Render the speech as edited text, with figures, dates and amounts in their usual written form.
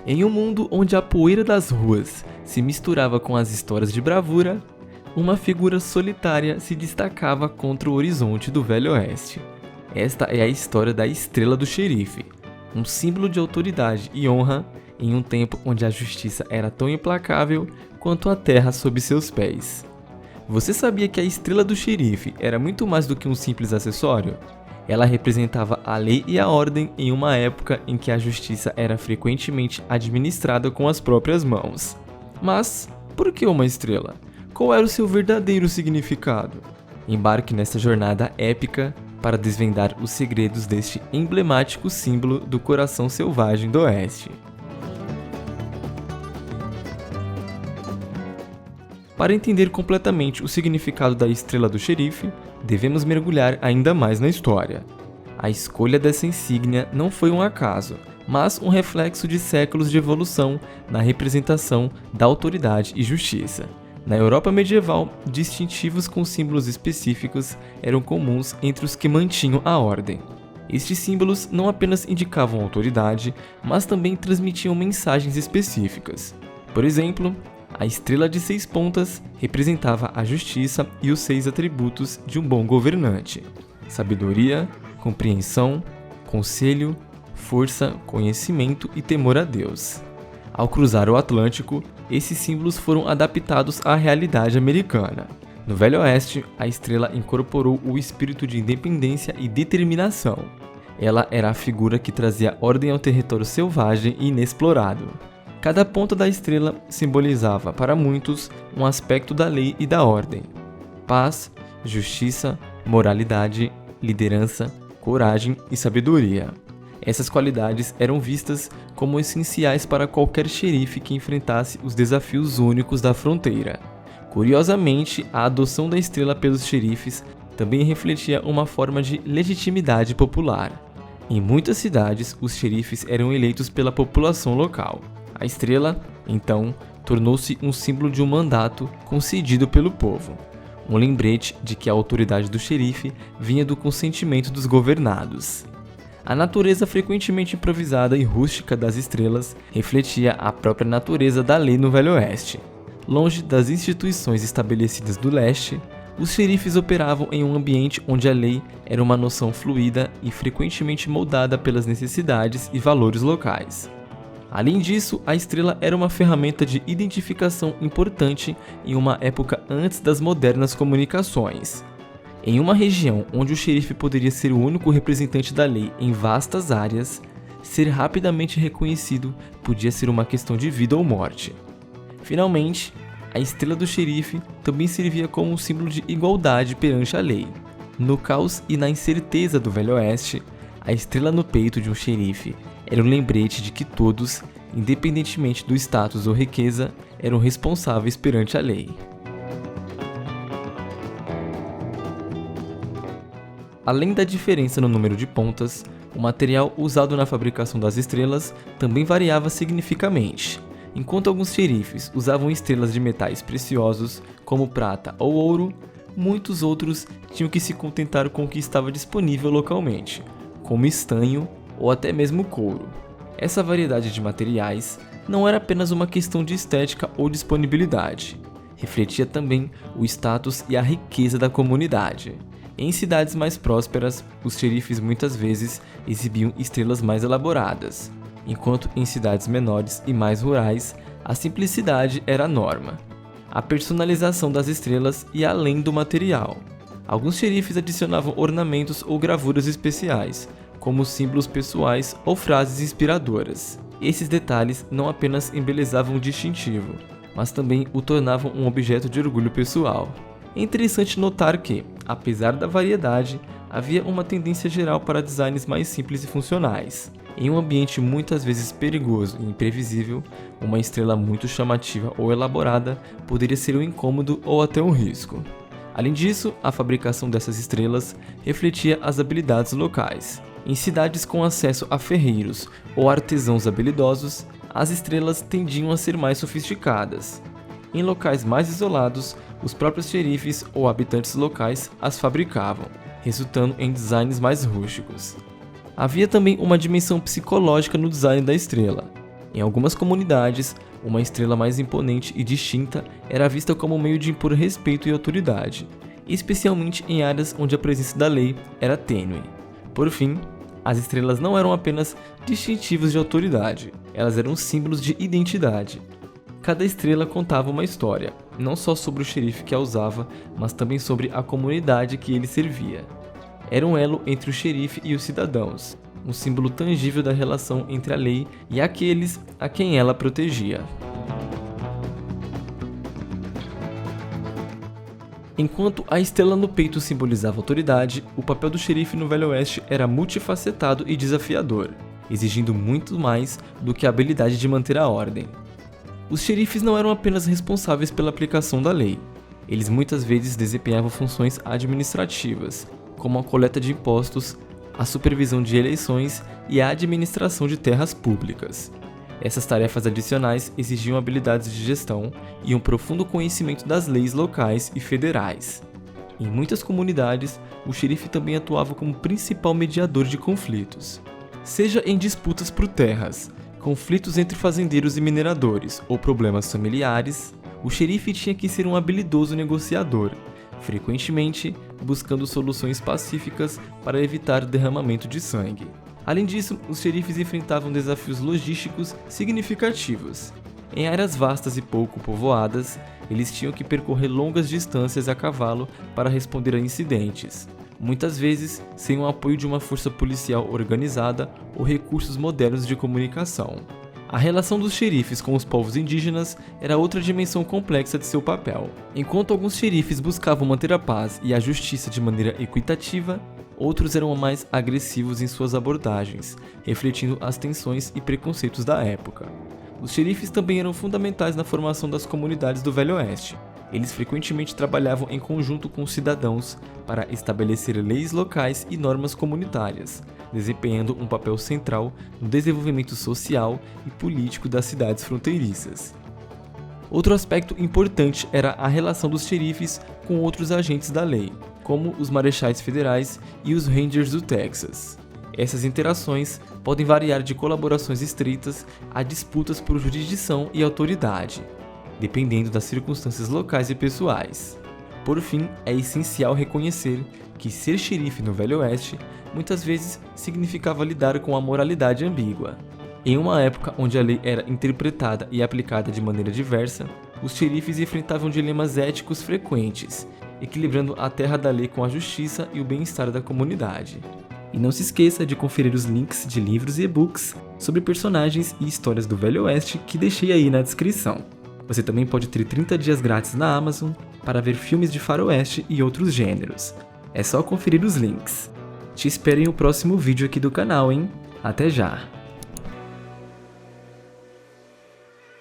Em um mundo onde a poeira das ruas se misturava com as histórias de bravura, uma figura solitária se destacava contra o horizonte do Velho Oeste. Esta é a história da Estrela do Xerife, um símbolo de autoridade e honra em um tempo onde a justiça era tão implacável quanto a terra sob seus pés. Você sabia que a Estrela do Xerife era muito mais do que um simples acessório? Ela representava a lei e a ordem em uma época em que a justiça era frequentemente administrada com as próprias mãos. Mas, por que uma estrela? Qual era o seu verdadeiro significado? Embarque nesta jornada épica para desvendar os segredos deste emblemático símbolo do coração selvagem do Oeste. Para entender completamente o significado da Estrela do Xerife, devemos mergulhar ainda mais na história. A escolha dessa insígnia não foi um acaso, mas um reflexo de séculos de evolução na representação da autoridade e justiça. Na Europa medieval, distintivos com símbolos específicos eram comuns entre os que mantinham a ordem. Estes símbolos não apenas indicavam autoridade, mas também transmitiam mensagens específicas. Por exemplo, a estrela de 6 pontas representava a justiça e os 6 atributos de um bom governante: sabedoria, compreensão, conselho, força, conhecimento e temor a Deus. Ao cruzar o Atlântico, esses símbolos foram adaptados à realidade americana. No Velho Oeste, a estrela incorporou o espírito de independência e determinação. Ela era a figura que trazia ordem ao território selvagem e inexplorado. Cada ponta da estrela simbolizava, para muitos, um aspecto da lei e da ordem: paz, justiça, moralidade, liderança, coragem e sabedoria. Essas qualidades eram vistas como essenciais para qualquer xerife que enfrentasse os desafios únicos da fronteira. Curiosamente, a adoção da estrela pelos xerifes também refletia uma forma de legitimidade popular. Em muitas cidades, os xerifes eram eleitos pela população local. A estrela, então, tornou-se um símbolo de um mandato concedido pelo povo, um lembrete de que a autoridade do xerife vinha do consentimento dos governados. A natureza frequentemente improvisada e rústica das estrelas refletia a própria natureza da lei no Velho Oeste. Longe das instituições estabelecidas do leste, os xerifes operavam em um ambiente onde a lei era uma noção fluida e frequentemente moldada pelas necessidades e valores locais. Além disso, a estrela era uma ferramenta de identificação importante em uma época antes das modernas comunicações. Em uma região onde o xerife poderia ser o único representante da lei em vastas áreas, ser rapidamente reconhecido podia ser uma questão de vida ou morte. Finalmente, a estrela do xerife também servia como um símbolo de igualdade perante a lei. No caos e na incerteza do Velho Oeste, a estrela no peito de um xerife era um lembrete de que todos, independentemente do status ou riqueza, eram responsáveis perante a lei. Além da diferença no número de pontas, o material usado na fabricação das estrelas também variava significativamente. Enquanto alguns xerifes usavam estrelas de metais preciosos, como prata ou ouro, muitos outros tinham que se contentar com o que estava disponível localmente, como estanho ou até mesmo couro. Essa variedade de materiais não era apenas uma questão de estética ou disponibilidade, refletia também o status e a riqueza da comunidade. Em cidades mais prósperas, os xerifes muitas vezes exibiam estrelas mais elaboradas, enquanto em cidades menores e mais rurais, a simplicidade era a norma. A personalização das estrelas ia além do material. Alguns xerifes adicionavam ornamentos ou gravuras especiais, como símbolos pessoais ou frases inspiradoras. Esses detalhes não apenas embelezavam o distintivo, mas também o tornavam um objeto de orgulho pessoal. É interessante notar que, apesar da variedade, havia uma tendência geral para designs mais simples e funcionais. Em um ambiente muitas vezes perigoso e imprevisível, uma estrela muito chamativa ou elaborada poderia ser um incômodo ou até um risco. Além disso, a fabricação dessas estrelas refletia as habilidades locais. Em cidades com acesso a ferreiros ou artesãos habilidosos, as estrelas tendiam a ser mais sofisticadas. Em locais mais isolados, os próprios xerifes ou habitantes locais as fabricavam, resultando em designs mais rústicos. Havia também uma dimensão psicológica no design da estrela. Em algumas comunidades, uma estrela mais imponente e distinta era vista como um meio de impor respeito e autoridade, especialmente em áreas onde a presença da lei era tênue. Por fim, as estrelas não eram apenas distintivos de autoridade, elas eram símbolos de identidade. Cada estrela contava uma história, não só sobre o xerife que a usava, mas também sobre a comunidade que ele servia. Era um elo entre o xerife e os cidadãos, um símbolo tangível da relação entre a lei e aqueles a quem ela protegia. Enquanto a estrela no peito simbolizava autoridade, o papel do xerife no Velho Oeste era multifacetado e desafiador, exigindo muito mais do que a habilidade de manter a ordem. Os xerifes não eram apenas responsáveis pela aplicação da lei. Eles muitas vezes desempenhavam funções administrativas, como a coleta de impostos, a supervisão de eleições e a administração de terras públicas. Essas tarefas adicionais exigiam habilidades de gestão e um profundo conhecimento das leis locais e federais. Em muitas comunidades, o xerife também atuava como principal mediador de conflitos. Seja em disputas por terras, conflitos entre fazendeiros e mineradores ou problemas familiares, o xerife tinha que ser um habilidoso negociador, frequentemente buscando soluções pacíficas para evitar derramamento de sangue. Além disso, os xerifes enfrentavam desafios logísticos significativos. Em áreas vastas e pouco povoadas, eles tinham que percorrer longas distâncias a cavalo para responder a incidentes, muitas vezes sem o apoio de uma força policial organizada ou recursos modernos de comunicação. A relação dos xerifes com os povos indígenas era outra dimensão complexa de seu papel. Enquanto alguns xerifes buscavam manter a paz e a justiça de maneira equitativa, outros eram mais agressivos em suas abordagens, refletindo as tensões e preconceitos da época. Os xerifes também eram fundamentais na formação das comunidades do Velho Oeste. Eles frequentemente trabalhavam em conjunto com os cidadãos para estabelecer leis locais e normas comunitárias, desempenhando um papel central no desenvolvimento social e político das cidades fronteiriças. Outro aspecto importante era a relação dos xerifes com outros agentes da lei, como os marechais federais e os rangers do Texas. Essas interações podem variar de colaborações estreitas a disputas por jurisdição e autoridade, dependendo das circunstâncias locais e pessoais. Por fim, é essencial reconhecer que ser xerife no Velho Oeste muitas vezes significava lidar com a moralidade ambígua. Em uma época onde a lei era interpretada e aplicada de maneira diversa, os xerifes enfrentavam dilemas éticos frequentes, equilibrando a terra da lei com a justiça e o bem-estar da comunidade. E não se esqueça de conferir os links de livros e e-books sobre personagens e histórias do Velho Oeste que deixei aí na descrição. Você também pode ter 30 dias grátis na Amazon para ver filmes de faroeste e outros gêneros. É só conferir os links. Te espero em o próximo vídeo aqui do canal, hein? Até já!